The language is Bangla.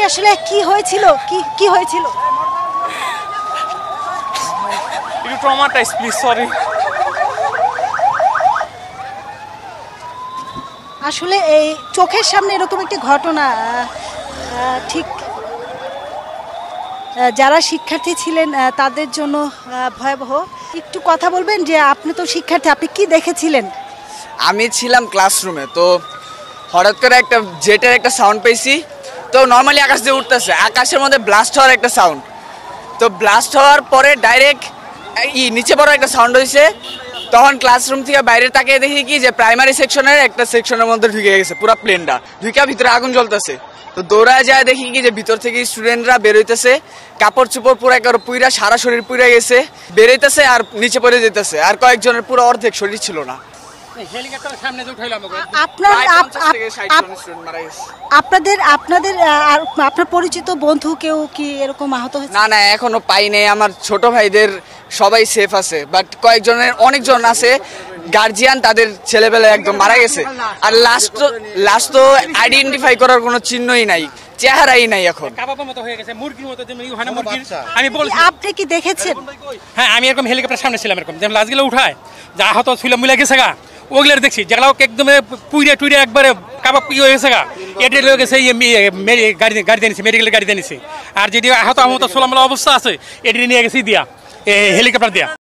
আসলে কি হয়েছিল, কি হয়েছিল? একটু ট্রমাটাইজ প্লিজ, সরি। আসলে এই চোখের সামনে এরকম একটি ঘটনা ঠিক যারা শিক্ষার্থী ছিলেন তাদের জন্য ভয়াবহ। একটু কথা বলবেন যে আপনি তো শিক্ষার্থী, আপনি কি দেখেছিলেন? আমি ছিলাম ক্লাসরুমে, তো হঠাৎ করে একটা জেটের একটা সাউন্ড পেয়েছি। তো নর্মালি আকাশ দিয়ে উঠতেছে, আকাশের মধ্যে ব্লাস্ট হওয়ার একটা সাউন্ড। তো ব্লাস্ট হওয়ার পরে ডাইরেক্ট নিচে বড় একটা সাউন্ড হয়েছে। তখন ক্লাসরুম থেকে বাইরে তাকিয়ে দেখি কি যে প্রাইমারি সেকশনের একটা সেকশনের মধ্যে ঢুকে গেছে পুরো প্লেনটা, ঢুকে ভিতরে আগুন জ্বলতেছে। তো দৌড়ায় যায় দেখি কি যে ভিতর থেকে স্টুডেন্টরা বেরোইতেছে, কাপড় চোপড় পুরো একেবারে পুইরা, সারা শরীর পুইরা গেছে, বেরোইতেছে আর নিচে পড়ে যেতেছে। আর কয়েকজনের পুরো অর্ধেক শরীর ছিল না। আপনার পরিচিত বন্ধু কেউ কি এরকম আহত হয়েছে? না, এখনো পাই নাই। আমার ছোট ভাইদের সবাই সেফ আছে, বাট অনেকজন আছে গার্জিয়ান, তাদের ছেলেবেলা একদম মারা গেছে। আর লাস্ট তো আইডেন্টিফাই করার কোনো চিহ্নই নাই, চেহারাই নাই এখন। আপনি কি দেখেছেন? হ্যাঁ, আমি এরকম হেলিকপ্টার সামনে ছিলাম, এরকম যেমন লাশগুলো উঠায় যা আহত ছিল মিলে গেছে গা, ওগুলো দেখছি যেগুলো একদম পুইরে টুইরে একবারে কাবাব হয়ে গেছে গা, এটা লয়ে গেছে গাড়ি দিয়ে নিছে, মেডিকেল গাড়ি দিয়ে নিছে। আর যদি আহত সোলামলা অবস্থা আছে, এটি নিয়ে গেছি দিয়া হেলিকপ্টার দিয়া।